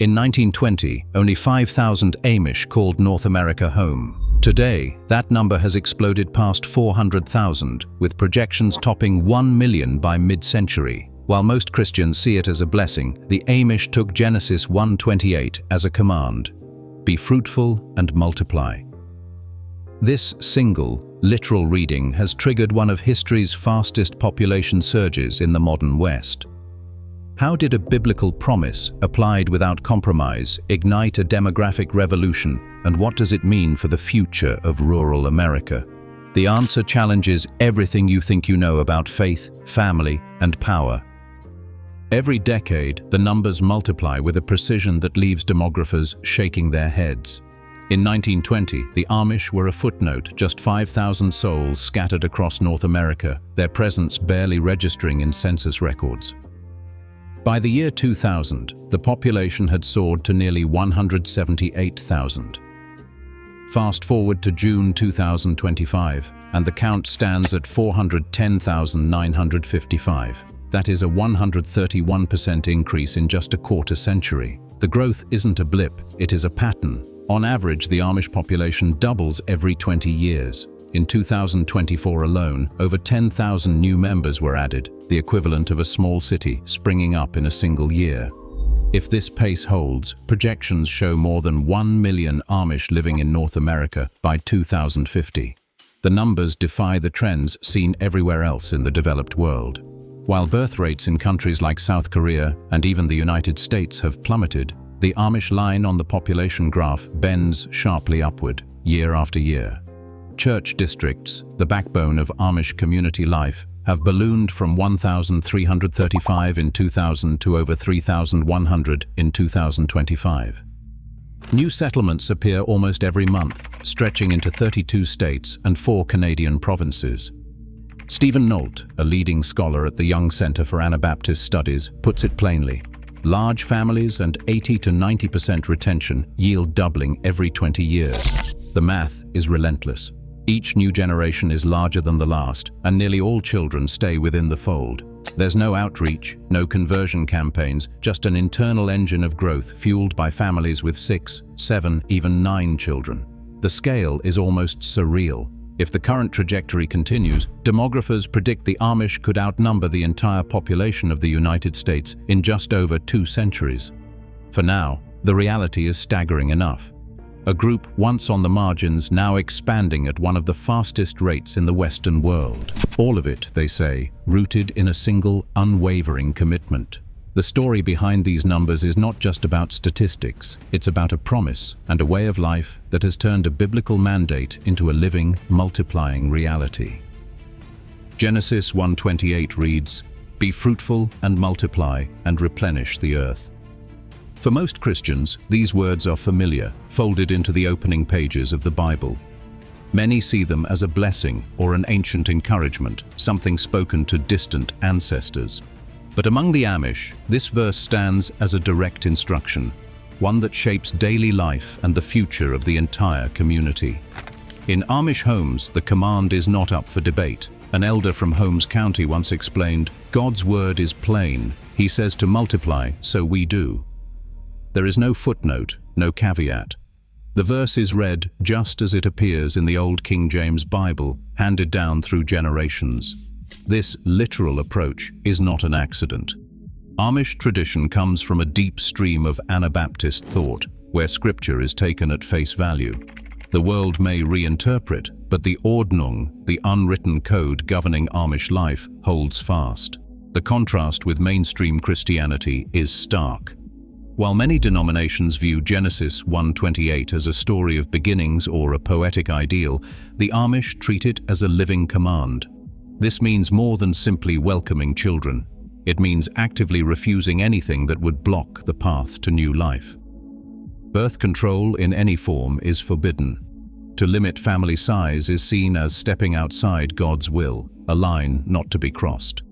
In 1920, only 5,000 Amish called North America home. Today, that number has exploded past 400,000, with projections topping 1 million by mid-century. While most Christians see it as a blessing, the Amish took Genesis 1:28 as a command: "Be fruitful and multiply." This single, literal reading has triggered one of history's fastest population surges in the modern West. How did a biblical promise, applied without compromise, ignite a demographic revolution, and what does it mean for the future of rural America? The answer challenges everything you think you know about faith, family, and power. Every decade, the numbers multiply with a precision that leaves demographers shaking their heads. In 1920, the Amish were a footnote, just 5,000 souls scattered across North America, their presence barely registering in census records. By the year 2000, the population had soared to nearly 178,000. Fast forward to June 2025, and the count stands at 410,955. That is a 131% increase in just a quarter century. The growth isn't a blip, it is a pattern. On average, the Amish population doubles every 20 years. In 2024 alone, over 10,000 new members were added, the equivalent of a small city springing up in a single year. If this pace holds, projections show more than 1 million Amish living in North America by 2050. The numbers defy the trends seen everywhere else in the developed world. While birth rates in countries like South Korea and even the United States have plummeted, the Amish line on the population graph bends sharply upward, year after year. Church districts, the backbone of Amish community life, have ballooned from 1,335 in 2000 to over 3,100 in 2025. New settlements appear almost every month, stretching into 32 states and 4 Canadian provinces. Stephen Nolt, a leading scholar at the Young Center for Anabaptist Studies, puts it plainly: large families and 80 to 90% retention yield doubling every 20 years. The math is relentless. Each new generation is larger than the last, and nearly all children stay within the fold. There's no outreach, no conversion campaigns, just an internal engine of growth fueled by families with 6, 7, even 9 children. The scale is almost surreal. If the current trajectory continues, demographers predict the Amish could outnumber the entire population of the United States in just over 2 centuries. For now, the reality is staggering enough. A group once on the margins, now expanding at one of the fastest rates in the Western world. All of it, they say, rooted in a single, unwavering commitment. The story behind these numbers is not just about statistics, it's about a promise and a way of life that has turned a biblical mandate into a living, multiplying reality. Genesis 1:28 reads, "Be fruitful and multiply and replenish the earth." For most Christians, these words are familiar, folded into the opening pages of the Bible. Many see them as a blessing or an ancient encouragement, something spoken to distant ancestors. But among the Amish, this verse stands as a direct instruction, one that shapes daily life and the future of the entire community. In Amish homes, the command is not up for debate. An elder from Holmes County once explained, "God's word is plain. He says to multiply, so we do." There is no footnote, no caveat. The verse is read just as it appears in the Old King James Bible, handed down through generations. This literal approach is not an accident. Amish tradition comes from a deep stream of Anabaptist thought, where scripture is taken at face value. The world may reinterpret, but the Ordnung, the unwritten code governing Amish life, holds fast. The contrast with mainstream Christianity is stark. While many denominations view Genesis 1:28 as a story of beginnings or a poetic ideal, the Amish treat it as a living command. This means more than simply welcoming children. It means actively refusing anything that would block the path to new life. Birth control in any form is forbidden. To limit family size is seen as stepping outside God's will, a line not to be crossed.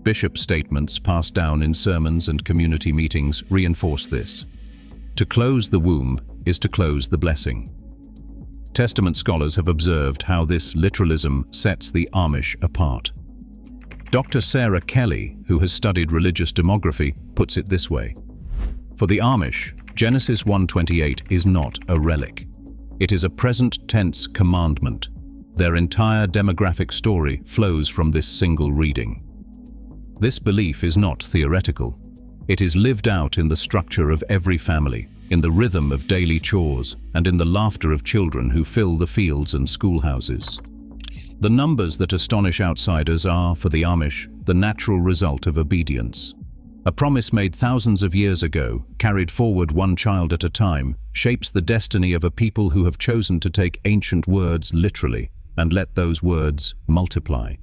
Bishop statements passed down in sermons and community meetings reinforce this. To close the womb is to close the blessing. Testament scholars have observed how this literalism sets the Amish apart. Dr. Sarah Kelly, who has studied religious demography, puts it this way: For the Amish, Genesis 1:28 is not a relic. It is a present tense commandment. Their entire demographic story flows from this single reading. This belief is not theoretical. It is lived out in the structure of every family, in the rhythm of daily chores, and in the laughter of children who fill the fields and schoolhouses. The numbers that astonish outsiders are, for the Amish, the natural result of obedience. A promise made thousands of years ago, carried forward one child at a time, shapes the destiny of a people who have chosen to take ancient words literally and let those words multiply.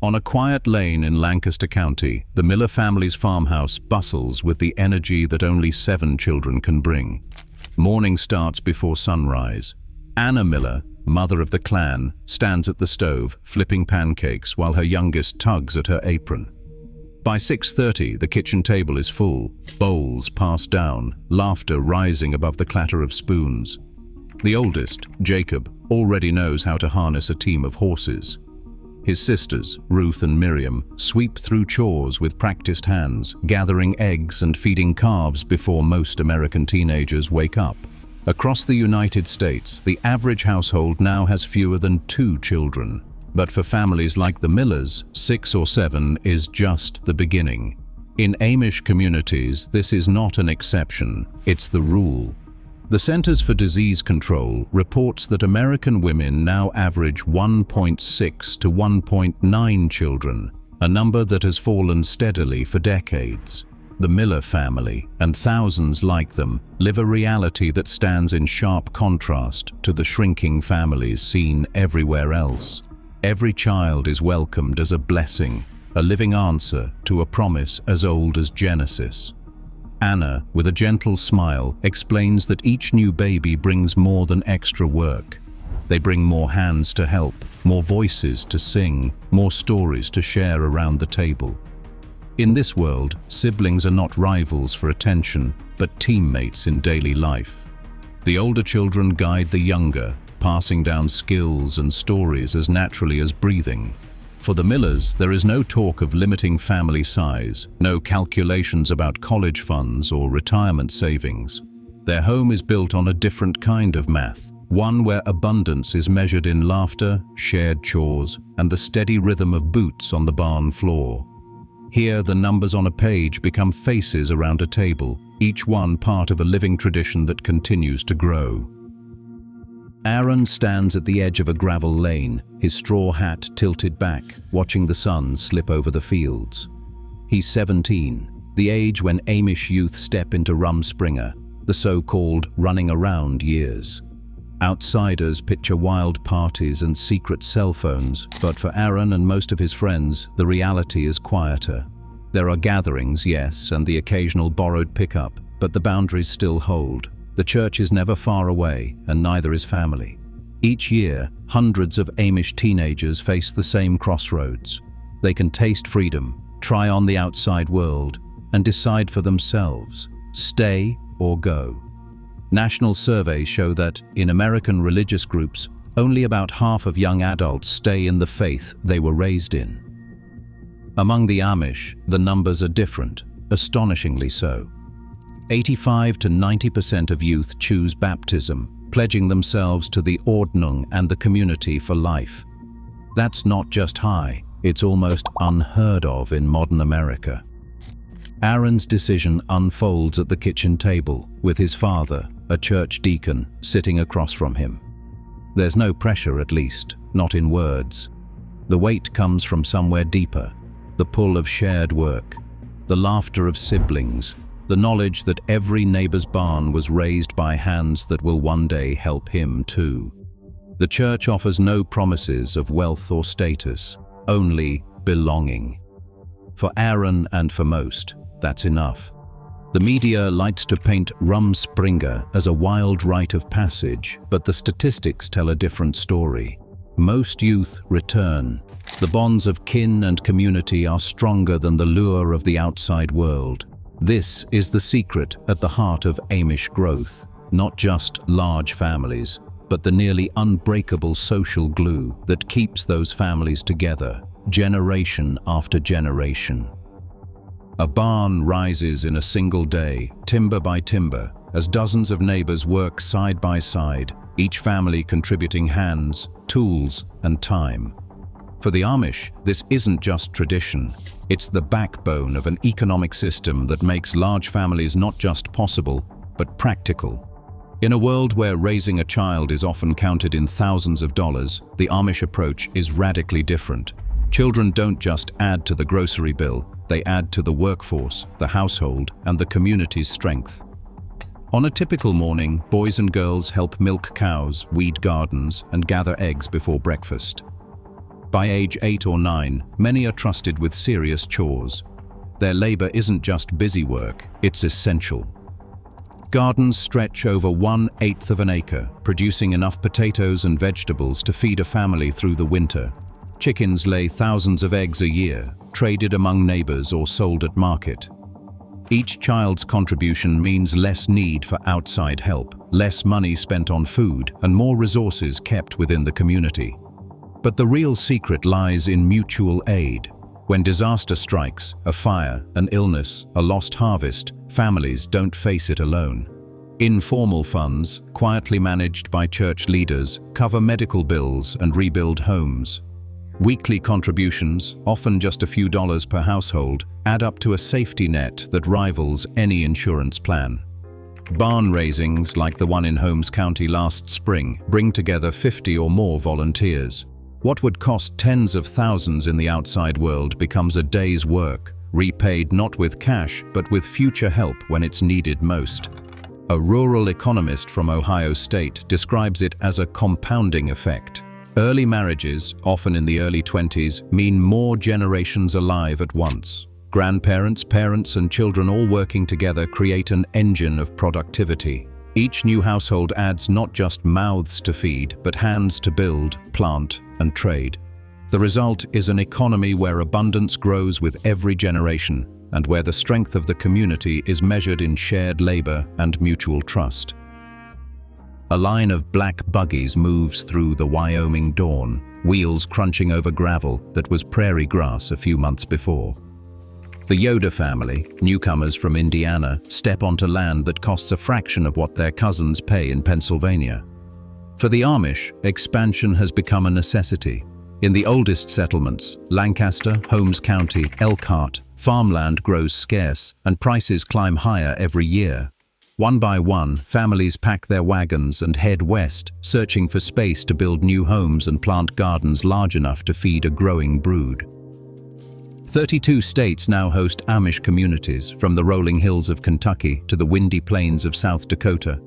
On a quiet lane in Lancaster County, the Miller family's farmhouse bustles with the energy that only 7 children can bring. Morning starts before sunrise. Anna Miller, mother of the clan, stands at the stove, flipping pancakes while her youngest tugs at her apron. By 6:30, the kitchen table is full, bowls passed down, laughter rising above the clatter of spoons. The oldest, Jacob, already knows how to harness a team of horses. His sisters, Ruth and Miriam, sweep through chores with practiced hands, gathering eggs and feeding calves before most American teenagers wake up. Across the United States, the average household now has fewer than 2 children. But for families like the Millers, 6 or 7 is just the beginning. In Amish communities, this is not an exception, it's the rule. The Centers for Disease Control reports that American women now average 1.6 to 1.9 children, a number that has fallen steadily for decades. The Miller family, and thousands like them, live a reality that stands in sharp contrast to the shrinking families seen everywhere else. Every child is welcomed as a blessing, a living answer to a promise as old as Genesis. Anna, with a gentle smile, explains that each new baby brings more than extra work. They bring more hands to help, more voices to sing, more stories to share around the table. In this world, siblings are not rivals for attention, but teammates in daily life. The older children guide the younger, passing down skills and stories as naturally as breathing. For the Millers, there is no talk of limiting family size, no calculations about college funds or retirement savings. Their home is built on a different kind of math, one where abundance is measured in laughter, shared chores, and the steady rhythm of boots on the barn floor. Here, the numbers on a page become faces around a table, each one part of a living tradition that continues to grow. Aaron stands at the edge of a gravel lane, his straw hat tilted back, watching the sun slip over the fields. He's 17, the age when Amish youth step into Rumspringa, the so-called running around years. Outsiders picture wild parties and secret cell phones, but for Aaron and most of his friends, the reality is quieter. There are gatherings, yes, and the occasional borrowed pickup, but the boundaries still hold. The church is never far away, and neither is family. Each year, hundreds of Amish teenagers face the same crossroads. They can taste freedom, try on the outside world, and decide for themselves, stay or go. National surveys show that, in American religious groups, only about half of young adults stay in the faith they were raised in. Among the Amish, the numbers are different, astonishingly so. 85 to 90% of youth choose baptism, pledging themselves to the Ordnung and the community for life. That's not just high, it's almost unheard of in modern America. Aaron's decision unfolds at the kitchen table, with his father, a church deacon, sitting across from him. There's no pressure, at least, not in words. The weight comes from somewhere deeper, the pull of shared work, the laughter of siblings, the knowledge that every neighbor's barn was raised by hands that will one day help him too. The church offers no promises of wealth or status, only belonging. For Aaron and for most, that's enough. The media likes to paint Rumspringa as a wild rite of passage, but the statistics tell a different story. Most youth return. The bonds of kin and community are stronger than the lure of the outside world. This is the secret at the heart of Amish growth, not just large families, but the nearly unbreakable social glue that keeps those families together, generation after generation. A barn rises in a single day, timber by timber, as dozens of neighbors work side by side, each family contributing hands, tools, and time. For the Amish, this isn't just tradition. It's the backbone of an economic system that makes large families not just possible, but practical. In a world where raising a child is often counted in thousands of dollars, the Amish approach is radically different. Children don't just add to the grocery bill, they add to the workforce, the household, and the community's strength. On a typical morning, boys and girls help milk cows, weed gardens, and gather eggs before breakfast. By age 8 or 9, many are trusted with serious chores. Their labor isn't just busy work, it's essential. Gardens stretch over 1/8 of an acre, producing enough potatoes and vegetables to feed a family through the winter. Chickens lay thousands of eggs a year, traded among neighbors or sold at market. Each child's contribution means less need for outside help, less money spent on food, and more resources kept within the community. But the real secret lies in mutual aid. When disaster strikes, a fire, an illness, a lost harvest, families don't face it alone. Informal funds, quietly managed by church leaders, cover medical bills and rebuild homes. Weekly contributions, often just a few dollars per household, add up to a safety net that rivals any insurance plan. Barn raisings, like the one in Holmes County last spring, bring together 50 or more volunteers. What would cost tens of thousands in the outside world becomes a day's work, repaid not with cash, but with future help when it's needed most. A rural economist from Ohio State describes it as a compounding effect. Early marriages, often in the early 20s, mean more generations alive at once. Grandparents, parents, and children all working together create an engine of productivity. Each new household adds not just mouths to feed, but hands to build, plant, and trade. The result is an economy where abundance grows with every generation, and where the strength of the community is measured in shared labor and mutual trust. A line of black buggies moves through the Wyoming dawn, wheels crunching over gravel that was prairie grass a few months before. The Yoder family, newcomers from Indiana, step onto land that costs a fraction of what their cousins pay in Pennsylvania. For the Amish, expansion has become a necessity. In the oldest settlements, Lancaster, Holmes County, Elkhart, farmland grows scarce and prices climb higher every year. One by one, families pack their wagons and head west, searching for space to build new homes and plant gardens large enough to feed a growing brood. 32 states now host Amish communities, from the rolling hills of Kentucky to the windy plains of South Dakota.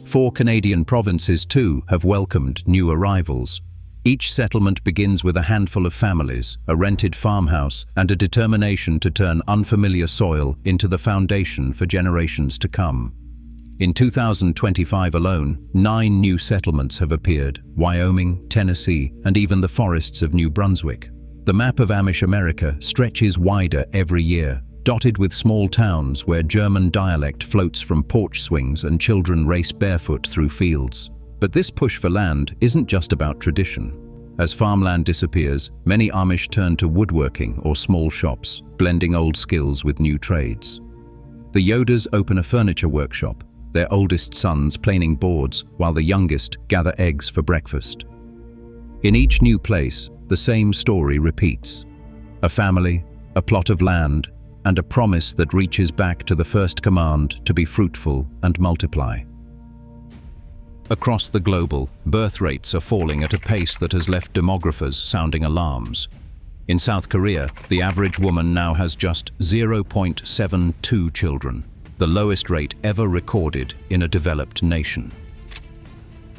4 Canadian provinces, too, have welcomed new arrivals. Each settlement begins with a handful of families, a rented farmhouse, and a determination to turn unfamiliar soil into the foundation for generations to come. In 2025 alone, 9 new settlements have appeared: Wyoming, Tennessee, and even the forests of New Brunswick. The map of Amish America stretches wider every year, dotted with small towns where German dialect floats from porch swings and children race barefoot through fields. But this push for land isn't just about tradition. As farmland disappears, many Amish turn to woodworking or small shops, blending old skills with new trades. The Yoders open a furniture workshop, their oldest sons planing boards while the youngest gather eggs for breakfast. In each new place, the same story repeats: a family, a plot of land, and a promise that reaches back to the first command to be fruitful and multiply. Across the global, birth rates are falling at a pace that has left demographers sounding alarms. In South Korea, the average woman now has just 0.72 children, the lowest rate ever recorded in a developed nation.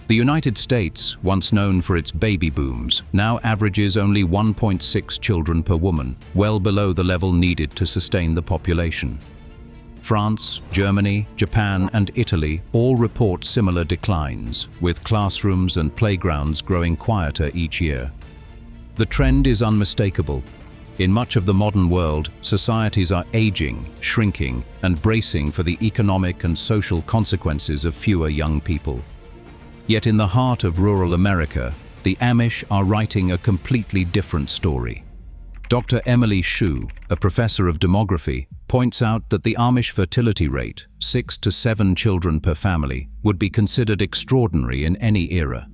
The United States, once known for its baby booms, now averages only 1.6 children per woman, well below the level needed to sustain the population. France, Germany, Japan, and Italy all report similar declines, with classrooms and playgrounds growing quieter each year. The trend is unmistakable. In much of the modern world, societies are aging, shrinking, and bracing for the economic and social consequences of fewer young people. Yet in the heart of rural America, the Amish are writing a completely different story. Dr. Emily Shu, a professor of demography, points out that the Amish fertility rate, 6 to 7 children per family, would be considered extraordinary in any era.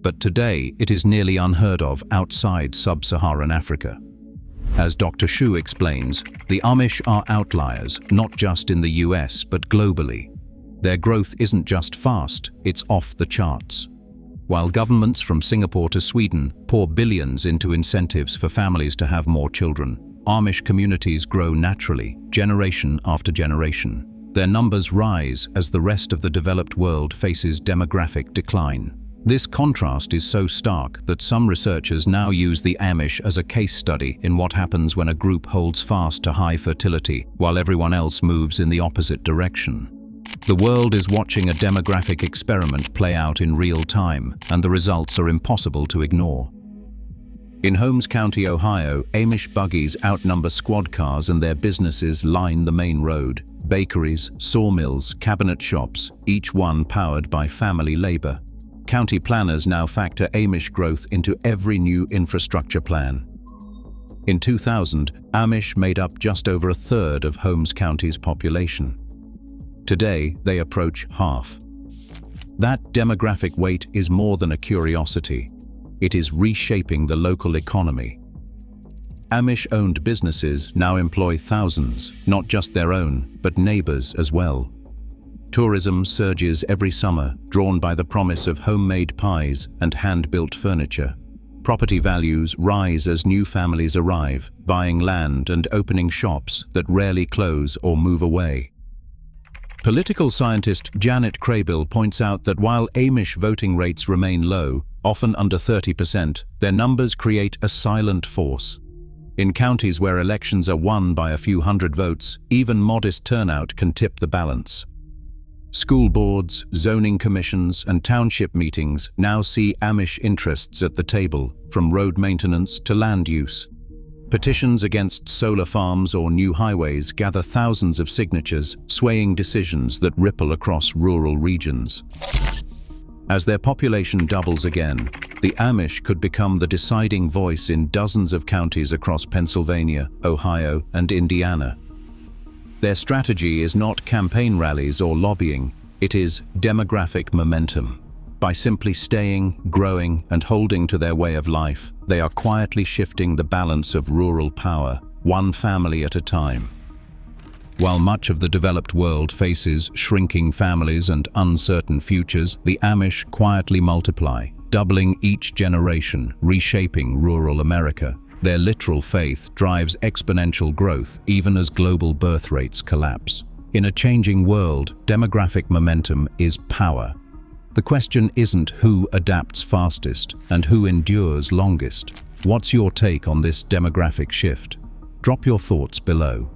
But today, it is nearly unheard of outside sub-Saharan Africa. As Dr. Shu explains, the Amish are outliers, not just in the US, but globally. Their growth isn't just fast, it's off the charts. While governments from Singapore to Sweden pour billions into incentives for families to have more children, Amish communities grow naturally, generation after generation. Their numbers rise as the rest of the developed world faces demographic decline. This contrast is so stark that some researchers now use the Amish as a case study in what happens when a group holds fast to high fertility while everyone else moves in the opposite direction. The world is watching a demographic experiment play out in real time, and the results are impossible to ignore. In Holmes County, Ohio, Amish buggies outnumber squad cars and their businesses line the main road. Bakeries, sawmills, cabinet shops, each one powered by family labor. County planners now factor Amish growth into every new infrastructure plan. In 2000, Amish made up just over a third of Holmes County's population. Today, they approach half. That demographic weight is more than a curiosity. It is reshaping the local economy. Amish-owned businesses now employ thousands, not just their own, but neighbors as well. Tourism surges every summer, drawn by the promise of homemade pies and hand-built furniture. Property values rise as new families arrive, buying land and opening shops that rarely close or move away. Political scientist Janet Craybill points out that while Amish voting rates remain low, often under 30%, their numbers create a silent force. In counties where elections are won by a few hundred votes, even modest turnout can tip the balance. School boards, zoning commissions, and township meetings now see Amish interests at the table, from road maintenance to land use. Petitions against solar farms or new highways gather thousands of signatures, swaying decisions that ripple across rural regions. As their population doubles again, the Amish could become the deciding voice in dozens of counties across Pennsylvania, Ohio, and Indiana. Their strategy is not campaign rallies or lobbying, it is demographic momentum. By simply staying, growing, and holding to their way of life, they are quietly shifting the balance of rural power, one family at a time. While much of the developed world faces shrinking families and uncertain futures, the Amish quietly multiply, doubling each generation, reshaping rural America. Their literal faith drives exponential growth even as global birth rates collapse. In a changing world, demographic momentum is power. The question isn't who adapts fastest and who endures longest. What's your take on this demographic shift? Drop your thoughts below.